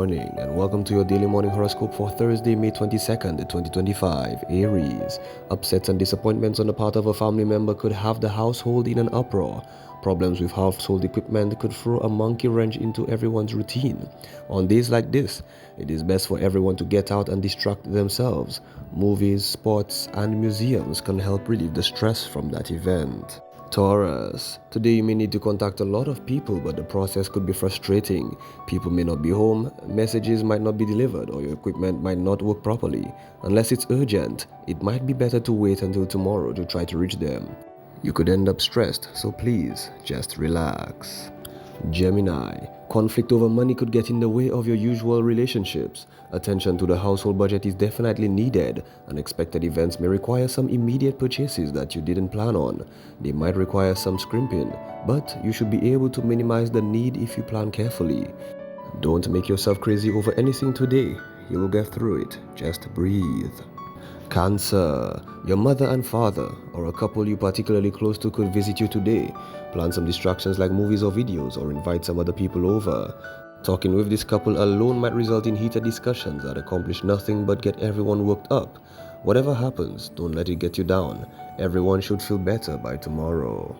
morning and welcome to your daily morning horoscope for Thursday, May 22nd, 2025. Aries. Upsets and disappointments on the part of a family member could have the household in an uproar. Problems with household equipment could throw a monkey wrench into everyone's routine. On days like this, it is best for everyone to get out and distract themselves. Movies, sports, and museums can help relieve the stress from that event. Taurus. Today you may need to contact a lot of people, but the process could be frustrating. People may not be home, messages might not be delivered, or your equipment might not work properly. Unless it's urgent, it might be better to wait until tomorrow to try to reach them. You could end up stressed, so please, just relax. Gemini. Conflict over money could get in the way of your usual relationships. Attention to the household budget is definitely needed. Unexpected events may require some immediate purchases that you didn't plan on. They might require some scrimping, but you should be able to minimize the need if you plan carefully. Don't make yourself crazy over anything today. You will get through it. Just breathe. Cancer. Your mother and father, or a couple you particularly close to, could visit you today. Plan some distractions like movies or videos, or invite some other people over. Talking with this couple alone might result in heated discussions that accomplish nothing but get everyone worked up. Whatever happens, don't let it get you down. Everyone should feel better by tomorrow.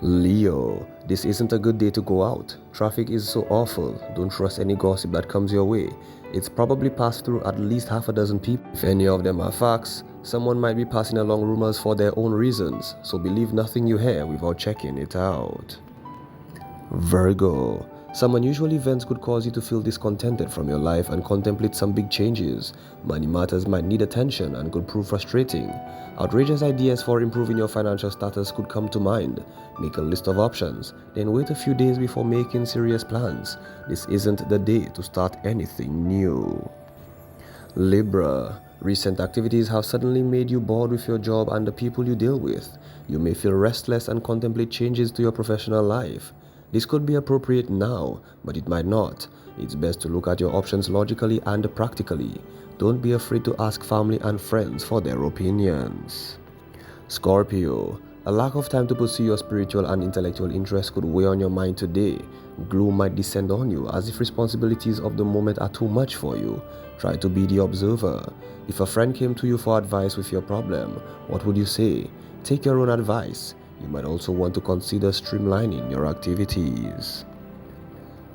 Leo. This isn't a good day to go out. Traffic is so awful. Don't trust any gossip that comes your way. It's probably passed through at least half a dozen people. If any of them are facts, someone might be passing along rumors for their own reasons, so believe nothing you hear without checking it out. Virgo. Some unusual events could cause you to feel discontented from your life and contemplate some big changes. Money matters might need attention and could prove frustrating. Outrageous ideas for improving your financial status could come to mind. Make a list of options, then wait a few days before making serious plans. This isn't the day to start anything new. Libra. Recent activities have suddenly made you bored with your job and the people you deal with. You may feel restless and contemplate changes to your professional life. This could be appropriate now, but it might not. It's best to look at your options logically and practically. Don't be afraid to ask family and friends for their opinions. Scorpio. A lack of time to pursue your spiritual and intellectual interests could weigh on your mind today. Gloom might descend on you as if responsibilities of the moment are too much for you. Try to be the observer. If a friend came to you for advice with your problem, what would you say? Take your own advice. You might also want to consider streamlining your activities.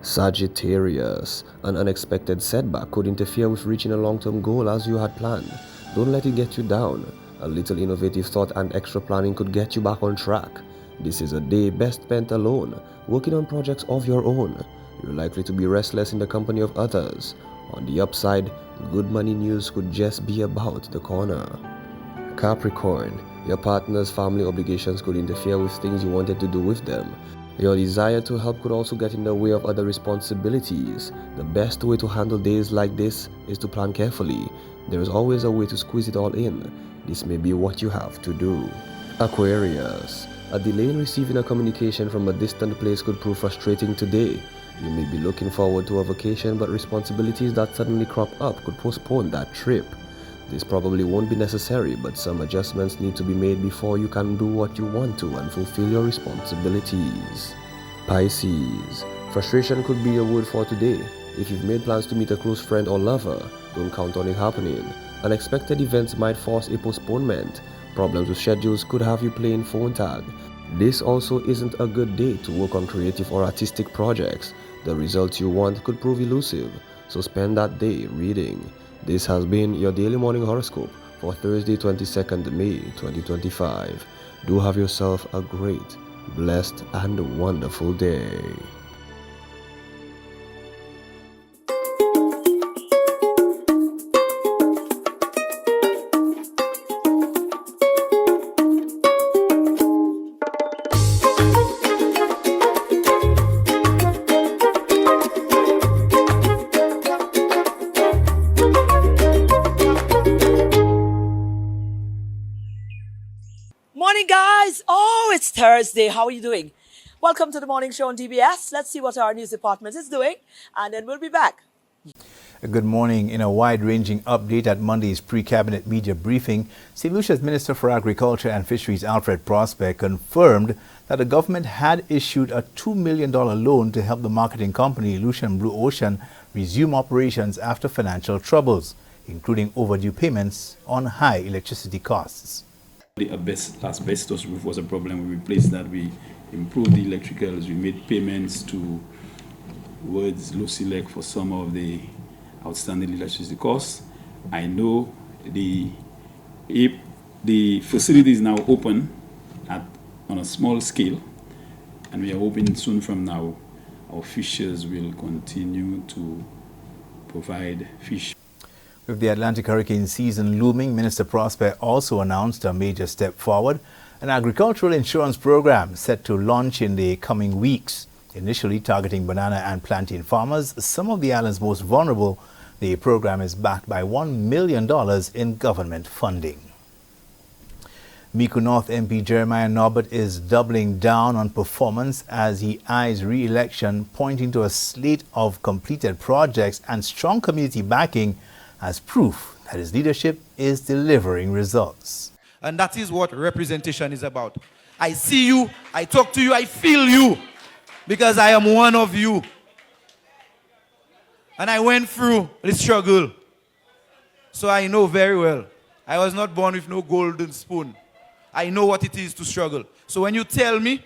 Sagittarius. An unexpected setback could interfere with reaching a long-term goal as you had planned. Don't let it get you down. A little innovative thought and extra planning could get you back on track. This is a day best spent alone, working on projects of your own. You're likely to be restless in the company of others. On the upside, good money news could just be about the corner. Capricorn. Your partner's family obligations could interfere with things you wanted to do with them. Your desire to help could also get in the way of other responsibilities. The best way to handle days like this is to plan carefully. There is always a way to squeeze it all in. This may be what you have to do. Aquarius. A delay in receiving a communication from a distant place could prove frustrating today. You may be looking forward to a vacation, but responsibilities that suddenly crop up could postpone that trip. This probably won't be necessary, but some adjustments need to be made before you can do what you want to and fulfill your responsibilities. Pisces. Frustration could be a word for today. If you've made plans to meet a close friend or lover, don't count on it happening. Unexpected events might force a postponement. Problems with schedules could have you playing phone tag. This also isn't a good day to work on creative or artistic projects. The results you want could prove elusive, so spend that day reading. This has been your daily morning horoscope for Thursday, 22nd May 2025. Do have yourself a great, blessed, and wonderful day. Morning, guys. Oh, it's Thursday. How are you doing? Welcome to the morning show on DBS. Let's see what our news department is doing, and then we'll be back. Good morning. In a wide-ranging update at Monday's pre-cabinet media briefing, St. Lucia's Minister for Agriculture and Fisheries Alfred Prosper confirmed that the government had issued a $2 million loan to help the marketing company Lucia Blue Ocean resume operations after financial troubles, including overdue payments on high electricity costs. The asbestos roof was a problem. We replaced that. We improved the electricals. We made payments to Words Lucilec for some of the outstanding electricity costs. I know the facility is now open on a small scale, and we are hoping soon from now our fishers will continue to provide fish. With the Atlantic hurricane season looming, Minister Prosper also announced a major step forward, an agricultural insurance program set to launch in the coming weeks. Initially targeting banana and plantain farmers, some of the island's most vulnerable, the program is backed by $1 million in government funding. Mico North MP Jeremiah Norbert is doubling down on performance as he eyes re-election, pointing to a slate of completed projects and strong community backing as proof that his leadership is delivering results. And that is what representation is about. I see you, I talk to you, I feel you, because I am one of you. And I went through the struggle. So I know very well. I was not born with no golden spoon. I know what it is to struggle. So when you tell me,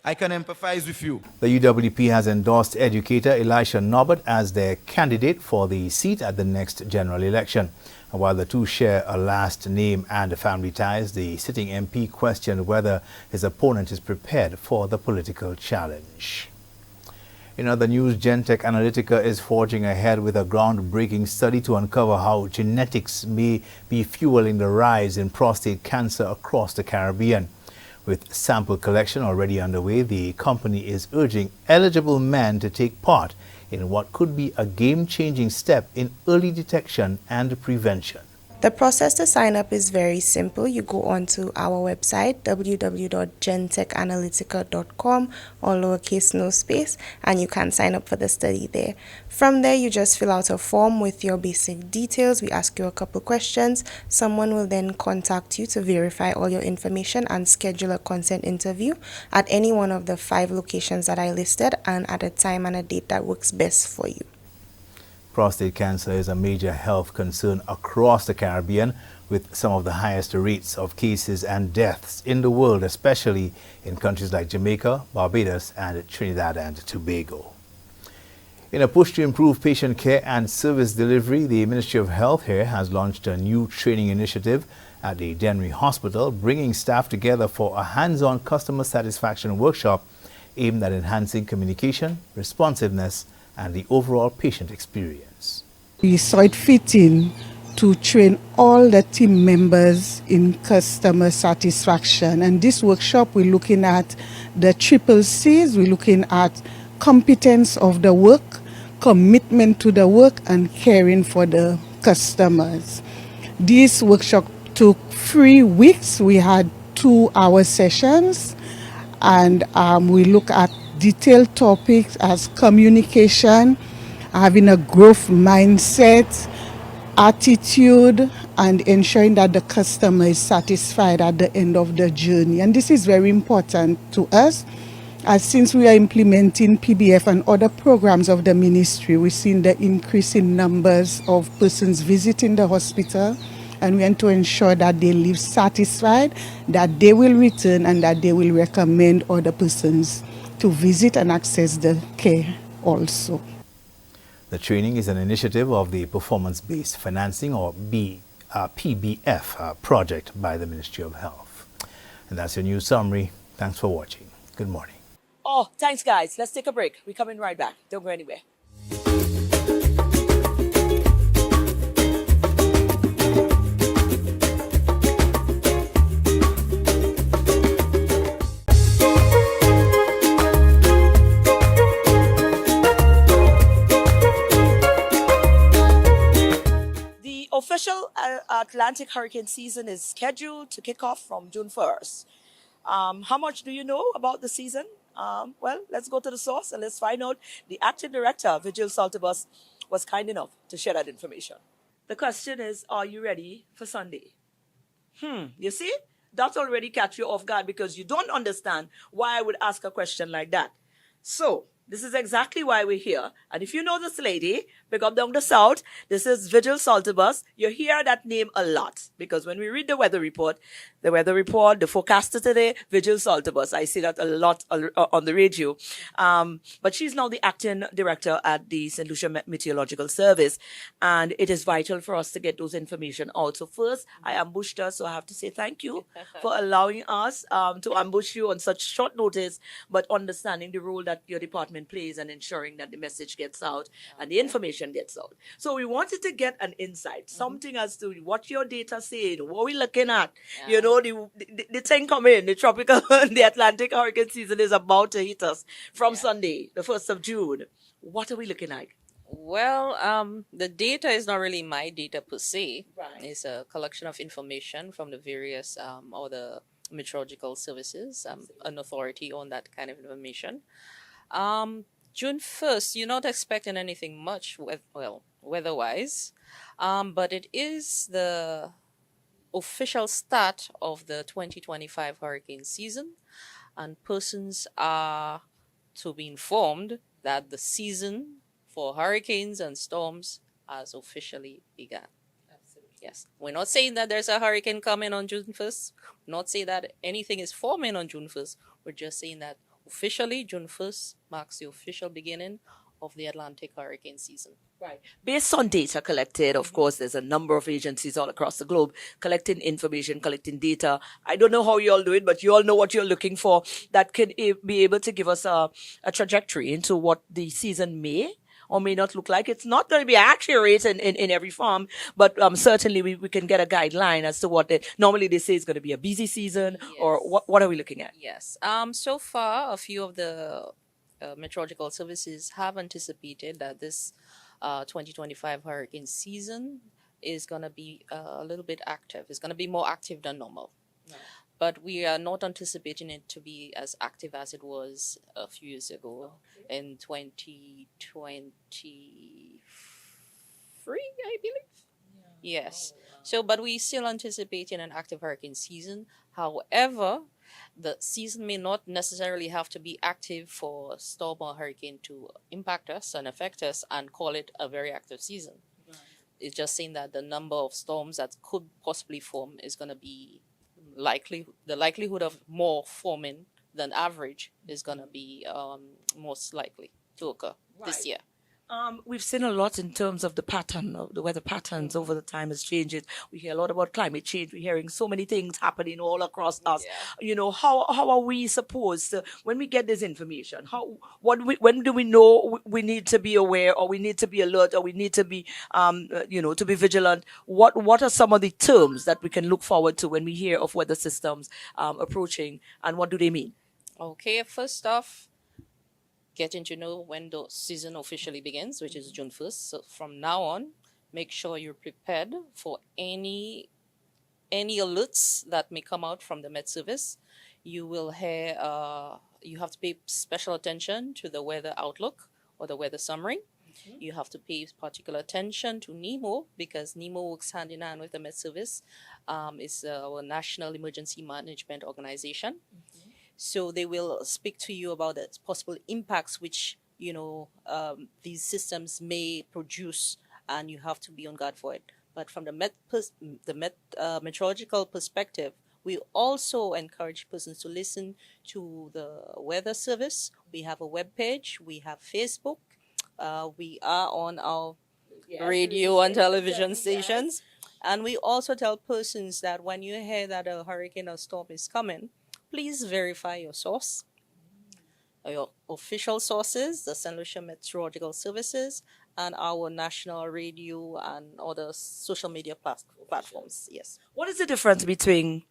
I can empathize with you. The UWP has endorsed educator Elisha Norbert as their candidate for the seat at the next general election. And while the two share a last name and family ties, the sitting MP questioned whether his opponent is prepared for the political challenge. In other news, Gentech Analytica is forging ahead with a groundbreaking study to uncover how genetics may be fueling the rise in prostate cancer across the Caribbean. With sample collection already underway, the company is urging eligible men to take part in what could be a game-changing step in early detection and prevention. The process to sign up is very simple. You go onto our website www.gentechanalytica.com, all lowercase, no space, and you can sign up for the study there. From there, you just fill out a form with your basic details. We ask you a couple questions. Someone will then contact you to verify all your information and schedule a consent interview at any one of the 5 locations that I listed and at a time and a date that works best for you. Prostate cancer is a major health concern across the Caribbean, with some of the highest rates of cases and deaths in the world, especially in countries like Jamaica, Barbados, and Trinidad and Tobago. In a push to improve patient care and service delivery, the Ministry of Health here has launched a new training initiative at the Dennery Hospital, bringing staff together for a hands-on customer satisfaction workshop aimed at enhancing communication, responsiveness, and the overall patient experience. We saw it fitting to train all the team members in customer satisfaction. And this workshop, we're looking at the triple C's. We're looking at competence of the work, commitment to the work, and caring for the customers. This workshop took 3 weeks. We had 2-hour sessions, and we look at detailed topics as communication, having a growth mindset, attitude, and ensuring that the customer is satisfied at the end of the journey. And this is very important to us, as since we are implementing PBF and other programs of the ministry, we've seen the increase in numbers of persons visiting the hospital, and we want to ensure that they live satisfied, that they will return, and that they will recommend other persons to visit and access the care also. The training is an initiative of the Performance-Based Financing, or PBF, project by the Ministry of Health. And that's your news summary. Thanks for watching. Good morning. Oh, thanks, guys. Let's take a break. We're coming right back. Don't go anywhere. Official Atlantic hurricane season is scheduled to kick off from June 1st. How much do you know about the season? Well, let's go to the source and let's find out. The acting director, Vigil Saltibus, was kind enough to share that information. The question is, are you ready for Sunday? You see? That already catch you off guard because you don't understand why I would ask a question like that. So, this is exactly why we're here. And if you know this lady, pick up down the south. This is Vigil Saltibus. You hear that name a lot because when we read the weather report, the forecaster today, Vigil Saltibus. I see that a lot on the radio. But she's now the acting director at the St. Lucia Meteorological Service. And it is vital for us to get those information out. So first, I ambushed her. So I have to say thank you for allowing us to ambush you on such short notice, but understanding the role that your department plays and ensuring that the message gets out and the information gets out. So we wanted to get an insight, something as to what your data saying, what we're looking at. You know, the thing coming, the tropical, the Atlantic hurricane season is about to hit us from Sunday, the 1st of June. What are we looking like? Well, the data is not really my data per se. Right. It's a collection of information from the various or the meteorological services, an authority on that kind of information. June 1st, you're not expecting anything much, weather-wise, but it is the official start of the 2025 hurricane season, and persons are to be informed that the season for hurricanes and storms has officially begun. Absolutely. Yes. We're not saying that there's a hurricane coming on June 1st. We're not saying that anything is forming on June 1st. We're just saying that officially, June 1st marks the official beginning of the Atlantic hurricane season. Right. Based on data collected, of course, there's a number of agencies all across the globe collecting information, collecting data. I don't know how you all do it, but you all know what you're looking for that could be able to give us a trajectory into what the season may or may not look like. It's not going to be accurate in every farm, but certainly we can get a guideline as to what normally they say is going to be a busy season. Yes. Or what are we looking at? Yes. So far, a few of the meteorological services have anticipated that this 2025 hurricane season is going to be a little bit active. It's going to be more active than normal. Right. But we are not anticipating it to be as active as it was a few years ago in 2023, I believe. Yeah. Yes. Oh, wow. So, but we still anticipating an active hurricane season. However, the season may not necessarily have to be active for storm or hurricane to impact us and affect us and call it a very active season. Right. It's just saying that the number of storms that could possibly form is going to be the likelihood of more forming than average is going to be most likely to occur this year. We've seen a lot in terms of the pattern of the weather patterns over the time has changed. We hear a lot about climate change. We're hearing so many things happening all across us. Yeah. You know, how are we supposed to, when we get this information, when do we know we need to be aware or we need to be alert or we need to be, to be vigilant? What are some of the terms that we can look forward to when we hear of weather systems approaching, and what do they mean? Okay, first off, getting to know when the season officially begins, which is June 1st. So from now on, make sure you're prepared for any alerts that may come out from the Met Service. You will hear, you have to pay special attention to the weather outlook or the weather summary. Mm-hmm. You have to pay particular attention to NEMO because NEMO works hand in hand with the Met Service. It's our National Emergency Management Organization. Mm-hmm. So they will speak to you about the possible impacts which, these systems may produce, and you have to be on guard for it. But from the meteorological perspective, we also encourage persons to listen to the weather service. We have a web page. We have Facebook. We are on our radio and television stations. And we also tell persons that when you hear that a hurricane or storm is coming, please verify your source, your official sources, the St. Lucia Meteorological Services, and our national radio and other social media platforms. Yes. What is the difference between?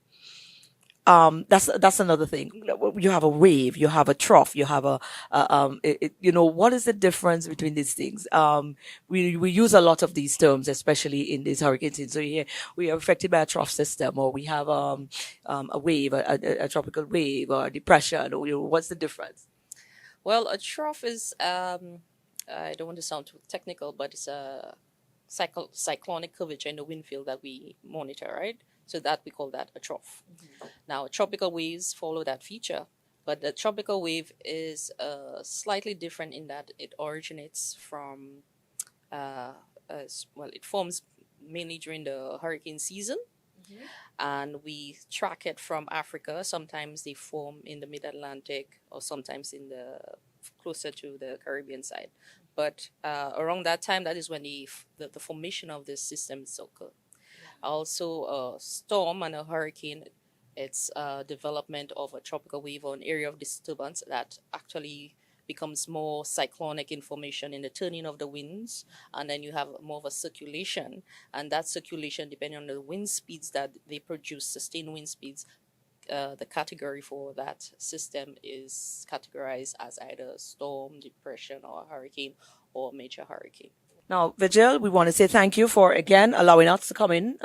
That's another thing. You have a wave, you have a trough, you have what is the difference between these things? We use a lot of these terms, especially in these hurricanes. So here we are affected by a trough system, or we have a wave, a tropical wave, or a depression. Or, what's the difference? Well, a trough is a I don't want to sound too technical, but it's a cyclonic curvature in the wind field that we monitor, right? So that we call that a trough. Now, tropical waves follow that feature, but the tropical wave is slightly different in that it originates from, it forms mainly during the hurricane season, and we track it from Africa. Sometimes they form in the Mid-Atlantic, or sometimes in the closer to the Caribbean side. But around that time, that is when the formation of this system occur. Also, a storm and a hurricane, it's development of a tropical wave or an area of disturbance that actually becomes more cyclonic information in the turning of the winds, and then you have more of a circulation, and that circulation, depending on the wind speeds that they produce, sustained wind speeds, the category for that system is categorized as either storm, depression, or hurricane, or major hurricane. Now, Vigil, we want to say thank you for, again, allowing us to come in,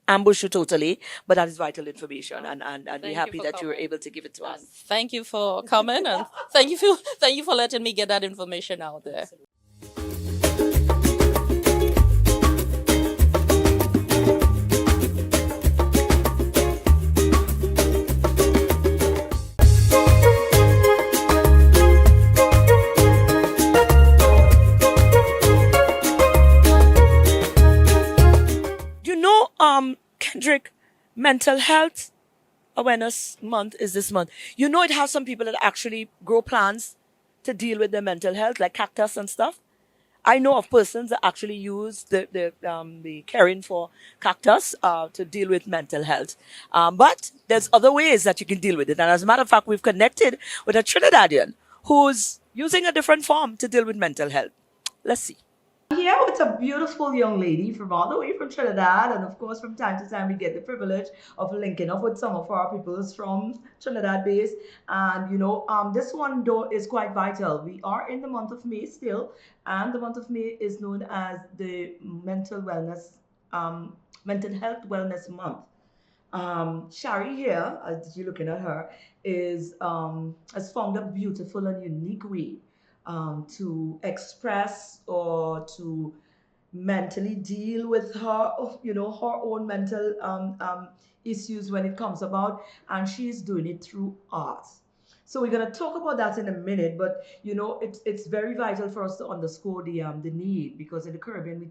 ambush you totally, but that is vital information, and we're happy that you were able to give it to us. Thank you for coming, and thank you for letting me get that information out there. Kendrick, Mental Health Awareness Month is this month. You know, it has some people that actually grow plants to deal with their mental health, like cactus and stuff. I know of persons that actually use the caring for cactus to deal with mental health. But there's other ways that you can deal with it. And as a matter of fact, we've connected with a Trinidadian who's using a different form to deal with mental health. Let's see. Here with a beautiful young lady from all the way from Trinidad, and of course from time to time we get the privilege of linking up with some of our peoples from Trinidad base, and this one though is quite vital. We are in the month of May still, and the month of May is known as the mental health wellness month. Shari here, as you're looking at her, has found a beautiful and unique way to express or to mentally deal with her, her own mental issues when it comes about, and she's doing it through art. So we're going to talk about that in a minute, but it's very vital for us to underscore the need, because in the Caribbean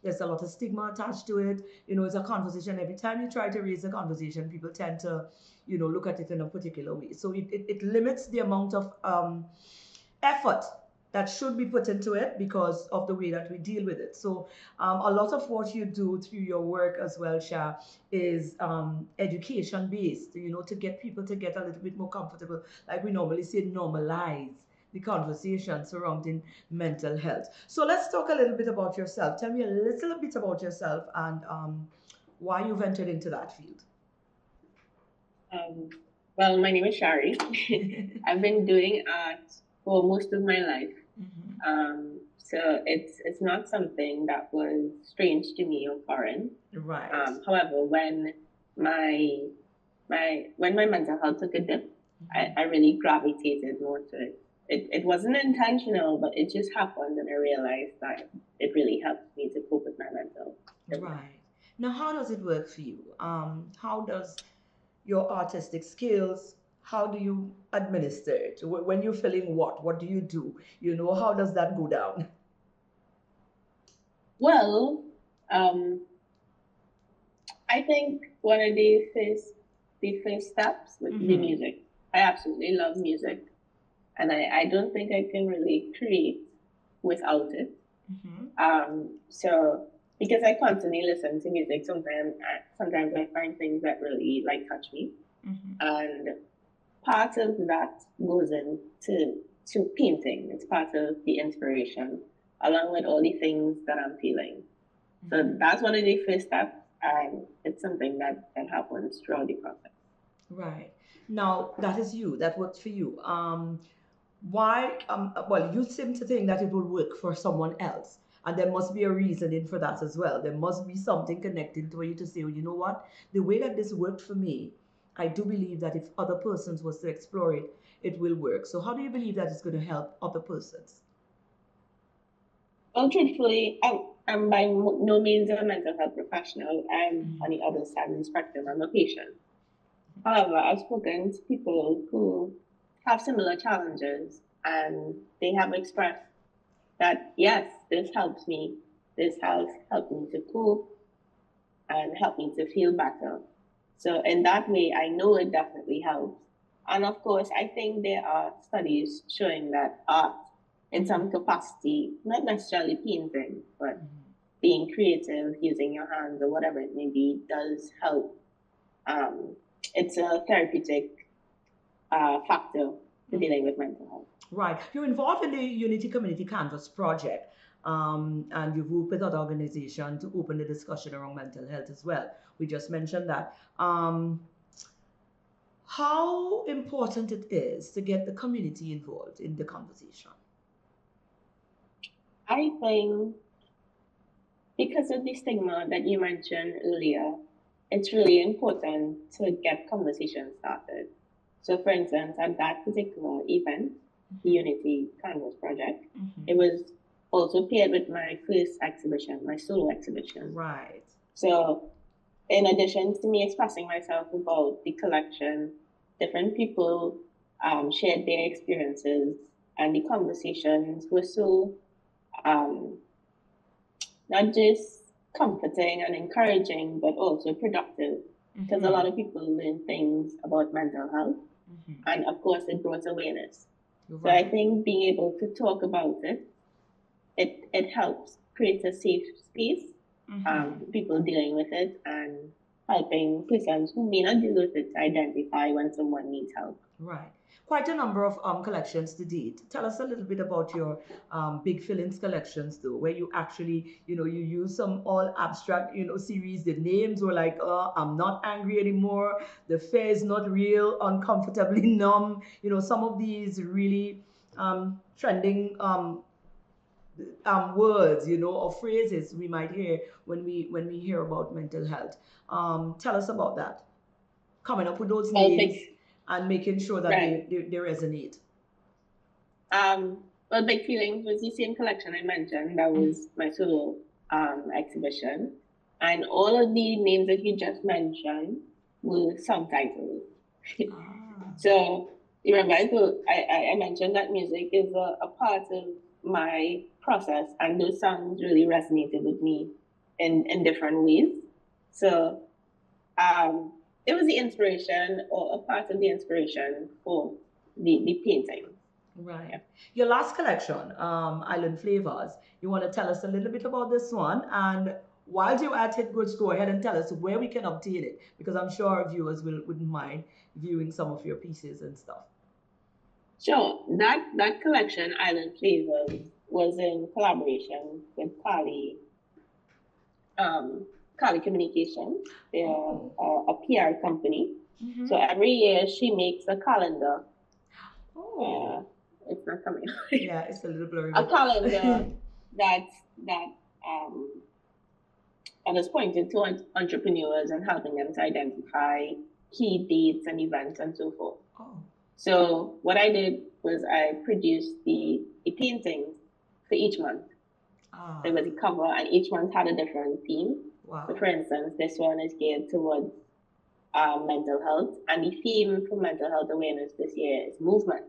there's a lot of stigma attached to it. It's a conversation. Every time you try to raise a conversation, people tend to look at it in a particular way. So it limits the amount of effort that should be put into it because of the way that we deal with it. So a lot of what you do through your work as well, Sha, is education based, to get people to get a little bit more comfortable, like we normally say, normalize the conversation surrounding mental health. So let's talk a little bit about yourself. Tell me a little bit about yourself and why you've entered into that field. Well, my name is Shari. I've been doing art for most of my life. So it's not something that was strange to me or foreign. Right. However, when my mental health took a dip, I really gravitated more to it. It wasn't intentional, but it just happened, and I realized that it really helped me to cope with my mental illness. Right. Now, how does it work for you? How does your artistic skills, how do you administer it? When you're feeling what do you do? How does that go down? Well, I think one of the first steps would be music. I absolutely love music, and I don't think I can really create without it. So because I constantly listen to music, sometimes I find things that really touch me, and part of that goes into painting. It's part of the inspiration, along with all the things that I'm feeling. So that's one of the first steps, and it's something that happens throughout the process. Right. Now, that is you. That works for you. Why? Well, you seem to think that it will work for someone else. And there must be a reasoning for that as well. There must be something connecting to you to say, you know what? The way that this worked for me, I do believe that if other persons was to explore it, it will work. So how do you believe that it's going to help other persons? Well, truthfully, I'm by no means a mental health professional. I'm on the other side of the spectrum. I'm a patient. However, I've spoken to people who have similar challenges, and they have expressed that, yes, this helps me. This has helped me to cope and helped me to feel better. So in that way, I know it definitely helps. And of course, I think there are studies showing that art, in some capacity, not necessarily painting, but being creative, using your hands or whatever it may be, does help. It's a therapeutic factor to dealing with mental health. Right. You're involved in the Unity Community Canvas project, and you've worked with other organizations to open the discussion around mental health as well. We just mentioned that. How important it is to get the community involved in the conversation? I think because of the stigma that you mentioned earlier, it's really important to get conversations started. So, for instance, at that particular event, the Unity Canvas Project, it was also paired with my first exhibition, my solo exhibition. Right. So, in addition to me expressing myself about the collection, different people shared their experiences, and the conversations were so not just comforting and encouraging, but also productive, because a lot of people learn things about mental health, and of course it brought awareness. So I think being able to talk about it helps create a safe space for people dealing with it, and helping persons who may not deal with it to identify when someone needs help. Right. Quite a number of collections to date. Tell us a little bit about your Big Fillings collections, though, where you actually, you use some all abstract, series. The names were like, I'm not angry anymore. The fear is not real, uncomfortably numb. Some of these really trending words, or phrases we might hear when we hear about mental health. Tell us about that. Coming up with those names and making sure that they resonate. Well, Big Feelings was the same collection I mentioned. That was my solo exhibition. And all of the names that you just mentioned were subtitles. So, remember, I mentioned that music is a part of my process, and those songs really resonated with me in different ways. So, it was the inspiration, or a part of the inspiration for the painting. Right. Yeah. Your last collection, Island Flavors, you want to tell us a little bit about this one? And while you're at it, go ahead and tell us where we can obtain it, because I'm sure our viewers wouldn't mind viewing some of your pieces and stuff. Sure. That collection, Island Flavors, was in collaboration with Kali Communications. They're a PR company. So every year she makes a calendar. It's not coming. Yeah, it's a little blurry. A calendar that is pointed to entrepreneurs and helping them to identify key dates and events and so forth. So what I did was I produced the paintings for each month. There was a cover, and each month had a different theme. Wow. So for instance, this one is geared towards mental health, and the theme for mental health awareness this year is movement.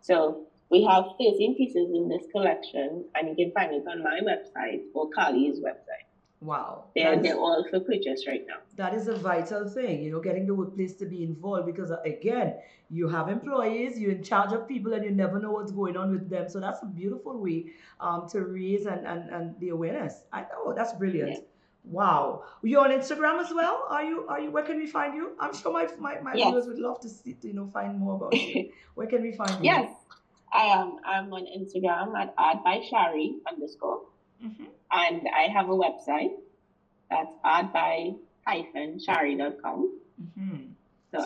So we have 13 pieces in this collection, and you can find it on my website or Kali's website. Wow. They're all for purchase right now. That is a vital thing, getting the workplace to be involved, because again, you have employees, you're in charge of people, and you never know what's going on with them. So that's a beautiful way to raise and the awareness. I know, that's brilliant. Yeah. Wow. You're on Instagram as well? Are you where can we find you? I'm sure my viewers would love to see, find more about you. Where can we find you? Yes. I'm on Instagram at @byshari_. And I have a website that's @by-shari.com. So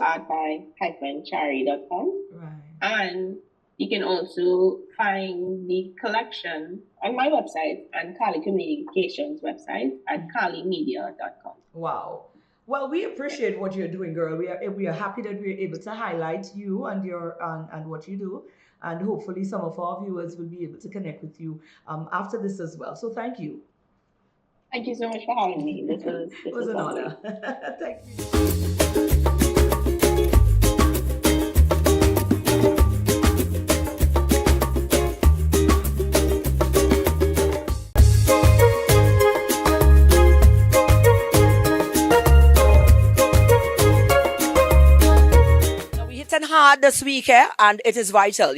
@by-shari.com. Right. And you can also find the collection on my website and Kali Communications website at kalimedia.com. Wow. Well, we appreciate what you're doing, girl. We are happy that we're able to highlight you and your and what you do. And hopefully some of our viewers will be able to connect with you after this as well. So thank you. Thank you so much for having me. This It was was an lovely. honor. Thank you. We hitting hard this week, and it is vital.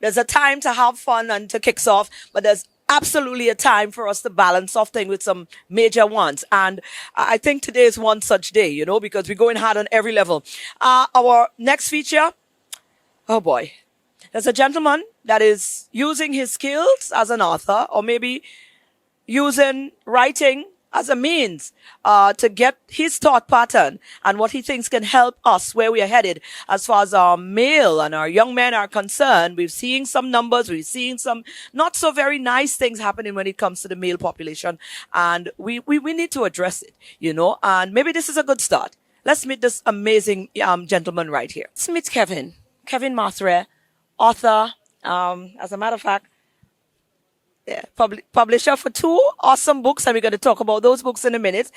There's a time to have fun and to kicks off, but there's absolutely a time for us to balance off things with some major ones. And I think today is one such day, because we're going hard on every level. Our next feature, oh boy, there's a gentleman that is using his skills as an author, or maybe using writing as a means to get his thought pattern and what he thinks can help us where we are headed as far as our male and our young men are concerned. We're seeing some numbers, we're seeing some not so very nice things happening when it comes to the male population, and we need to address it, and maybe this is a good start. Let's meet this amazing gentleman right here. Let's meet Kevin Mathurin, author, as a matter of fact, publisher for 2 awesome books, and we're going to talk about those books in a minute,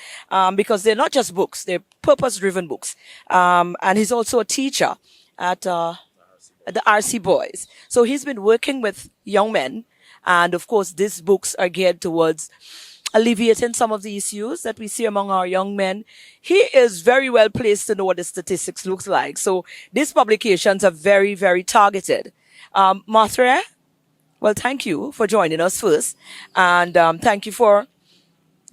because they're not just books, they're purpose-driven books. And he's also a teacher at the RC Boys. So he's been working with young men, and of course these books are geared towards alleviating some of the issues that we see among our young men. He is very well placed to know what the statistics looks like. So these publications are very, very targeted. Mathurin, well, thank you for joining us first. And thank you for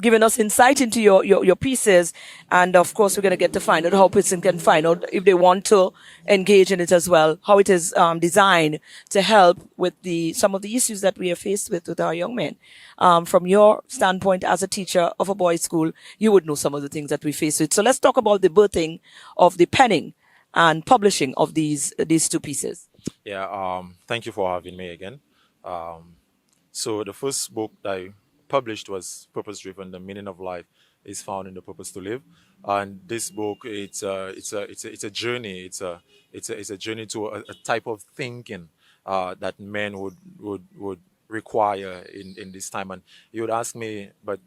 giving us insight into your pieces. And of course, we're going to get to find out how person can find out if they want to engage in it as well, how it is designed to help with some of the issues that we are faced with our young men. From your standpoint as a teacher of a boys' school, you would know some of the things that we face with. So let's talk about the birthing of the penning and publishing of these 2 pieces. Yeah, thank you for having me again. So the first book that I published was Purpose Driven: The Meaning of Life is Found in the Purpose to Live. And this book, it's a journey. It's a journey to a type of thinking that men would require in this time. And you would ask me, but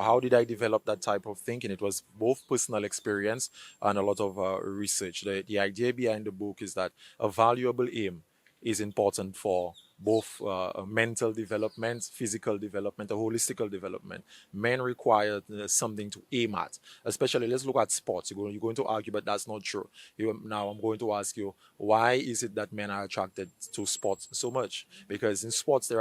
how did I develop that type of thinking? It was both personal experience and a lot of research. The idea behind the book is that a valuable aim is important for both mental development, physical development, and holistic development. Men require something to aim at. Especially, let's look at sports. You're going to argue, but that's not true. Now, I'm going to ask you, why is it that men are attracted to sports so much? Because in sports,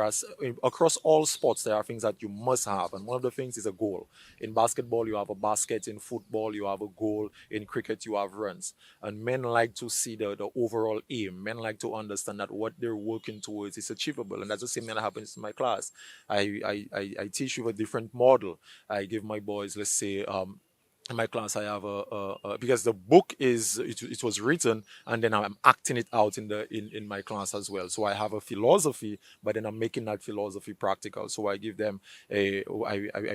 across all sports, there are things that you must have. And one of the things is a goal. In basketball, you have a basket. In football, you have a goal. In cricket, you have runs. And men like to see the overall aim. Men like to understand that what they're working towards is achievable, and that's the same thing that happens in my class. I teach with a different model. I give my boys, let's say, in my class, I have because the book it was written, and then I'm acting it out in my class as well. So I have a philosophy, but then I'm making that philosophy practical. So I give them I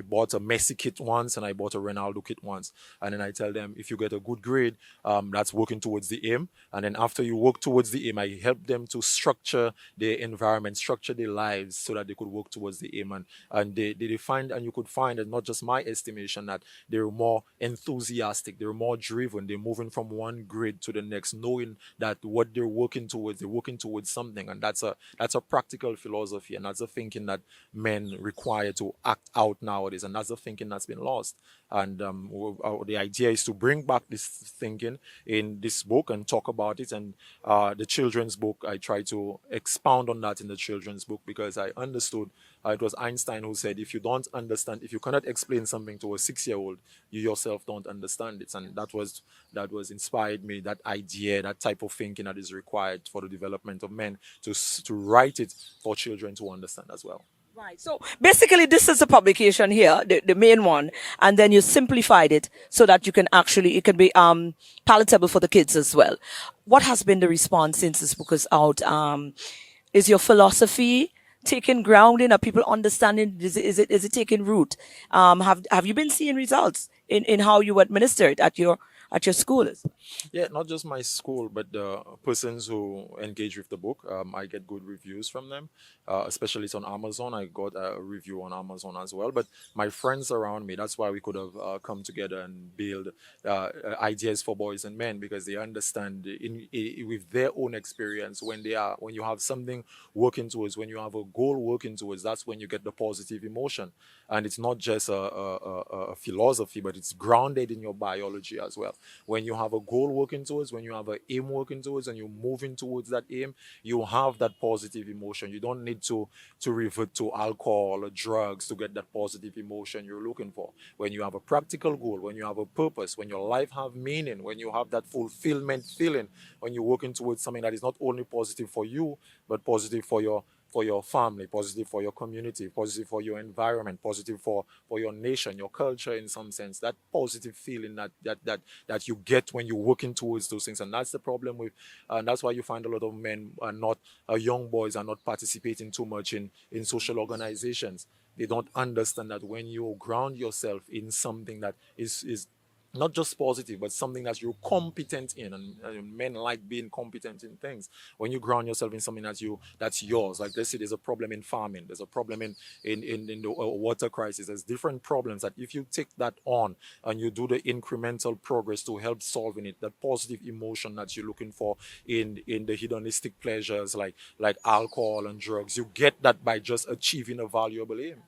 bought a Messi kit once, and I bought a Ronaldo kit once, and then I tell them, if you get a good grade, that's working towards the aim. And then after you work towards the aim, I help them to structure their environment, structure their lives, so that they could work towards the aim. And they find, and you could find, and not just my estimation, that they're more enthusiastic, they're more driven, they're moving from one grade to the next, knowing that what they're working towards something. And that's a practical philosophy, and that's a thinking that men require to act out nowadays, and that's a thinking that's been lost. And the idea is to bring back this thinking in this book and talk about it. And the children's book, I try to expound on that in the children's book, because I understood it was Einstein who said, if you don't understand, if you cannot explain something to a 6-year-old, you yourself don't understand it. And that was inspired me, that idea, that type of thinking that is required for the development of men, to write it for children to understand as well. Right. So basically, this is a publication here, the main one, and then you simplified it so that it can be palatable for the kids as well. What has been the response since this book is out? Is your philosophy taking ground in? Are people understanding? Is it taking root? Have you been seeing results in how you administer it at your at your schools? Yeah, not just my school, but the persons who engage with the book. I get good reviews from them, especially it's on Amazon. I got a review on Amazon as well. But my friends around me, that's why we could have come together and build ideas for boys and men, because they understand with their own experience when you have something working towards, when you have a goal working towards, that's when you get the positive emotion. And it's not just a philosophy, but it's grounded in your biology as well. When you have a goal working towards, when you have an aim working towards, and you're moving towards that aim, you have that positive emotion. You don't need to revert to alcohol or drugs to get that positive emotion you're looking for. When you have a practical goal, when you have a purpose, when your life have meaning, when you have that fulfillment feeling, when you're working towards something that is not only positive for you, but positive for your family, positive for your community, positive for your environment, positive for your nation, your culture in some sense. That positive feeling that you get when you're working towards those things. And that's the problem with, and that's why you find a lot of men are not, young boys are not participating too much in social organizations. They don't understand that when you ground yourself in something that is not just positive, but something that you're competent in, and men like being competent in things. When you ground yourself in something that's yours, like let's say there's a problem in farming, there's a problem in the water crisis, there's different problems that if you take that on and you do the incremental progress to help solving it, that positive emotion that you're looking for in the hedonistic pleasures like alcohol and drugs, you get that by just achieving a valuable aim.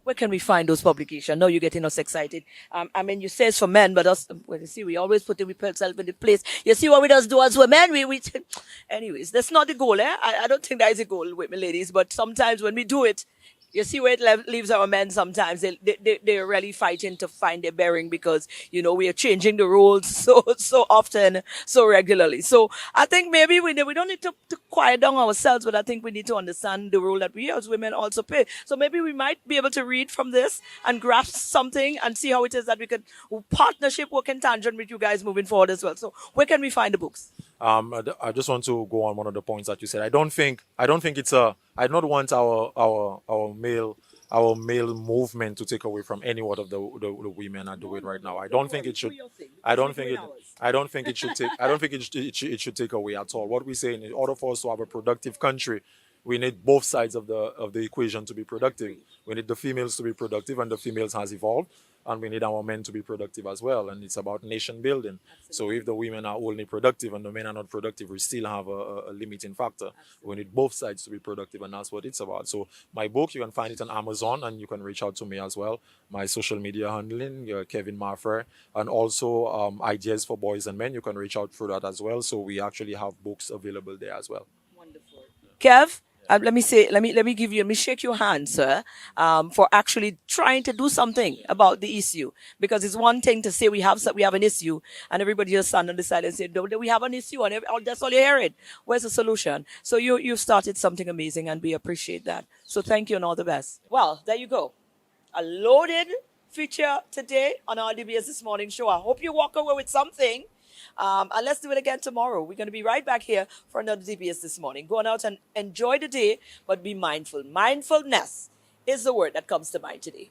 Where can we find those publications? Now you're getting us excited. I mean, you say it's for men, but us, well, you see, we always put ourselves in the place. You see what we does do as women? Anyways, that's not the goal, eh? I don't think that is a goal with me ladies, but sometimes when we do it, you see where it leaves our men sometimes. They're really fighting to find their bearing because, we are changing the rules so often, so regularly. So I think maybe we don't need to quiet down ourselves, but I think we need to understand the role that we as women also play. So maybe we might be able to read from this and grasp something and see how it is that we could partnership work in tangent with you guys moving forward as well. So where can we find the books? I just want to go on one of the points that you said. I don't think it's I don't want our male movement to take away from any what of the women are doing right now. I don't think it should it should take away at all. What we're saying, in order for us to have a productive country, we need both sides of the equation to be productive. We need the females to be productive, and the females has evolved, and we need our men to be productive as well. And it's about nation building. Absolutely. So if the women are only productive and the men are not productive, we still have a limiting factor. Absolutely. We need both sides to be productive, and that's what it's about. So my book, you can find it on Amazon, and you can reach out to me as well. My social media handling, Kevin Marfer, and also Ideas for Boys and Men. You can reach out through that as well. So we actually have books available there as well. Wonderful. Kev? Let me shake your hand, sir, for actually trying to do something about the issue. Because it's one thing to say we have an issue, and everybody just stand on the side and say, no, we have an issue, and that's all you hear it. Where's the solution? So you've started something amazing, and we appreciate that. So thank you, and all the best. Well, there you go. A loaded feature today on our DBS This Morning show. I hope you walk away with something. And let's do it again tomorrow. We're going to be right back here for another DBS This Morning. Go on out and enjoy the day, but be mindful. Mindfulness is the word that comes to mind today.